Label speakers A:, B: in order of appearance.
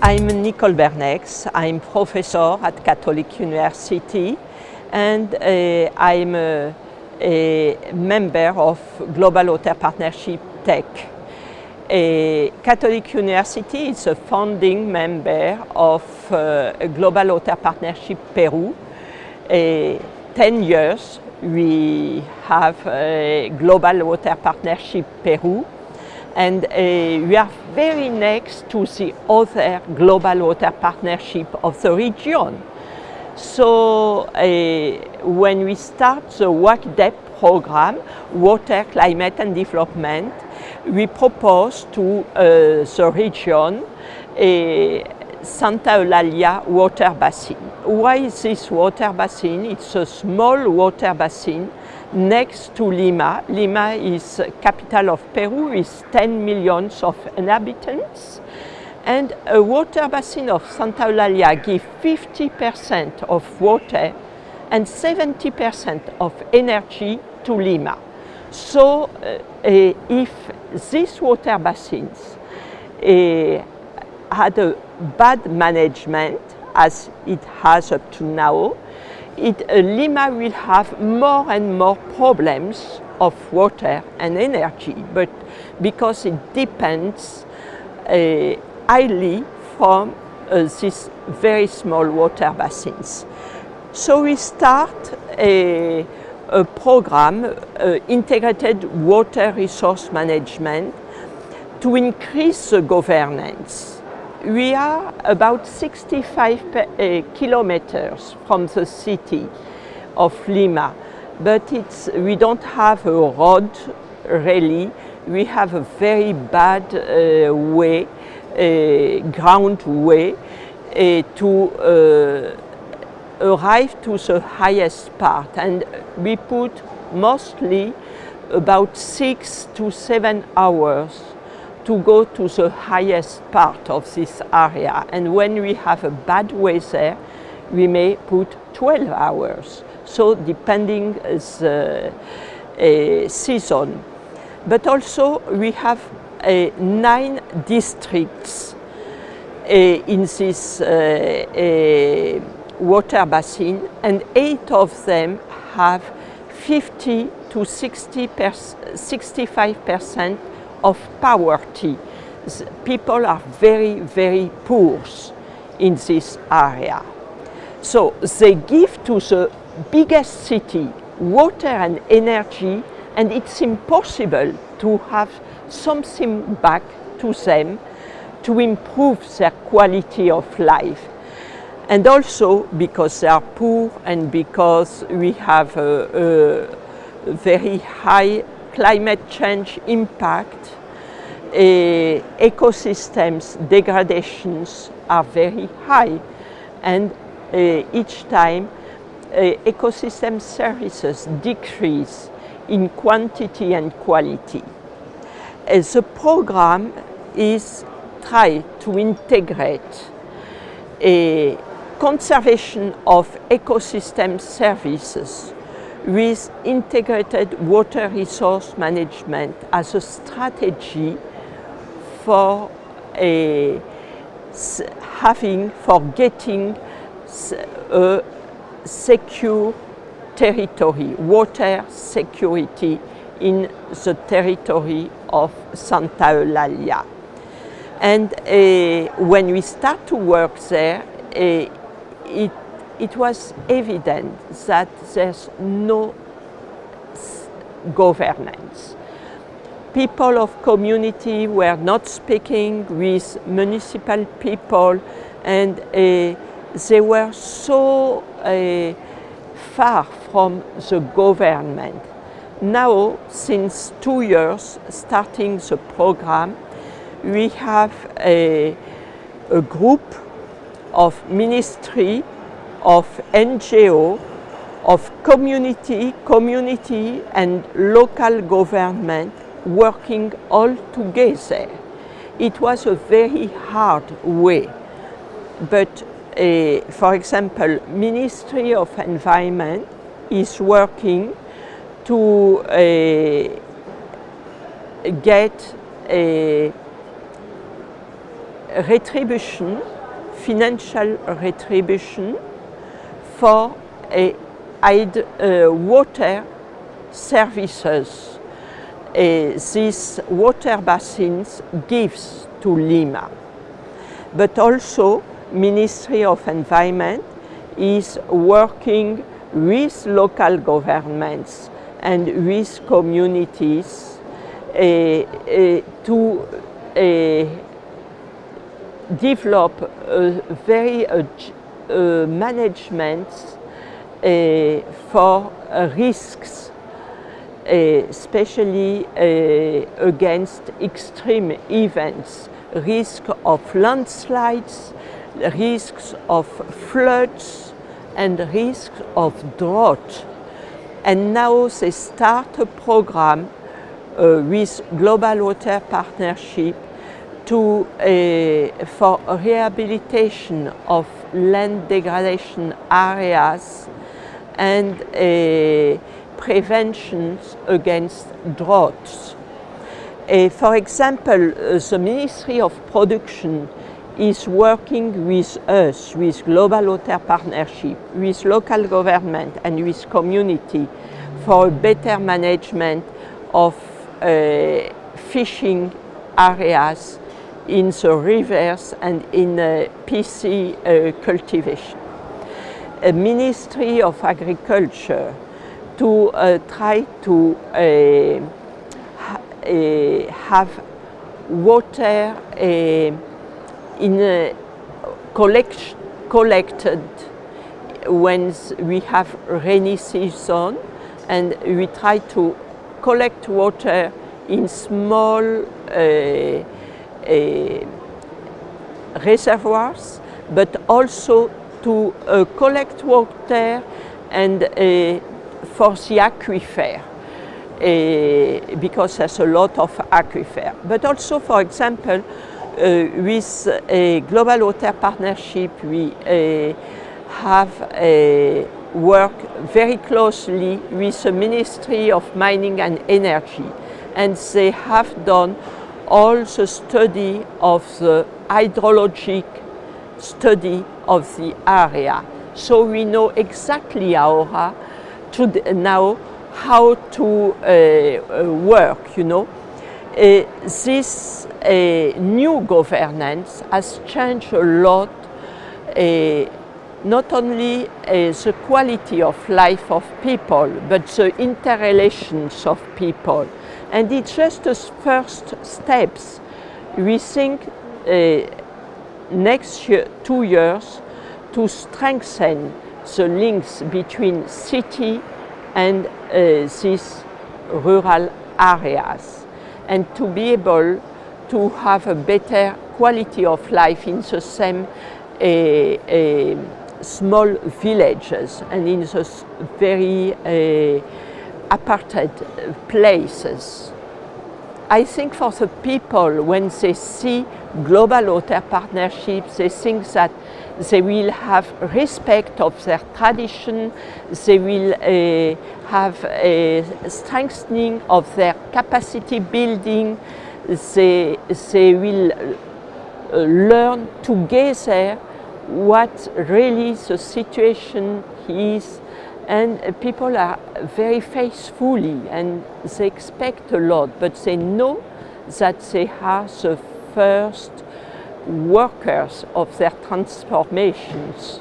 A: I'm Nicole Bernex. I'm professor at Catholic University, and I'm a member of Global Water Partnership Tech. Catholic University is a founding member of Global Water Partnership Peru. 10 years we have Global Water Partnership Peru, and we are very next to the other Global Water Partnership of the region. So when we start the WACDEP program, Water, Climate and Development, we propose to the region a Santa Eulalia water basin. Why is this water basin? It's a small water basin next to Lima. Lima is capital of Peru with 10 million of inhabitants. And a water basin of Santa Eulalia gives 50% of water and 70% of energy to Lima. So if these water basins had a bad management, as it has up to now, Lima will have more and more problems of water and energy, but because it depends highly from these very small water basins. So we start a program, integrated water resource management, to increase the governance. We are about 65 kilometers from the city of Lima, but we don't have a road really. We have a very bad way, ground way, to arrive to the highest part, and we put mostly about 6 to 7 hours to go to the highest part of this area. And when we have a bad weather, we may put 12 hours. So depending the season. But also we have 9 districts in this water basin, and 8 of them have 50 to 65% of poverty. People are very, very poor in this area. So they give to the biggest city water and energy, and it's impossible to have something back to them to improve their quality of life. And also because they are poor and because we have a very high climate change impact, ecosystems degradations are very high, and each time ecosystem services decrease in quantity and quality. The program is try to integrate a conservation of ecosystem services with integrated water resource management as a strategy for getting a secure territory, water security in the territory of Santa Eulalia. And when we start to work there, it was evident that there's no governance. People of community were not speaking with municipal people, and they were so far from the government. Now, since 2 years, starting the program, we have a group of ministry, of NGO, of community and local government working all together. It was a very hard way, but for example, Ministry of Environment is working to get retribution, financial retribution for water services these water basins gives to Lima. But also Ministry of Environment is working with local governments and with communities to develop a very management for risks, especially against extreme events, risk of landslides, risks of floods, and risks of drought. And now they start a program with Global Water Partnership for rehabilitation of land degradation areas and preventions against droughts. For example, the Ministry of Production is working with us, with Global Water Partnership, with local government and with community for better management of fishing areas in the rivers and in PC cultivation. A Ministry of Agriculture to try to have water collected when we have rainy season, and we try to collect water in small reservoirs, but also to collect water and for the aquifer, because there's a lot of aquifer. But also, for example, with a Global Water Partnership, we have worked very closely with the Ministry of Mining and Energy, and they have done all the study of the hydrologic study of the area. So we know exactly now how to work, you know. This new governance has changed a lot, not only the quality of life of people, but the interrelations of people. And it's just the first steps. We think next year, 2 years, to strengthen the links between city and these rural areas, and to be able to have a better quality of life in the same small villages and in those very apartheid places. I think for the people, when they see Global Water Partnership, they think that they will have respect of their tradition, they will have a strengthening of their capacity building, they will learn together what really the situation is, and people are very faithfully and they expect a lot, but they know that they are the first workers of their transformations.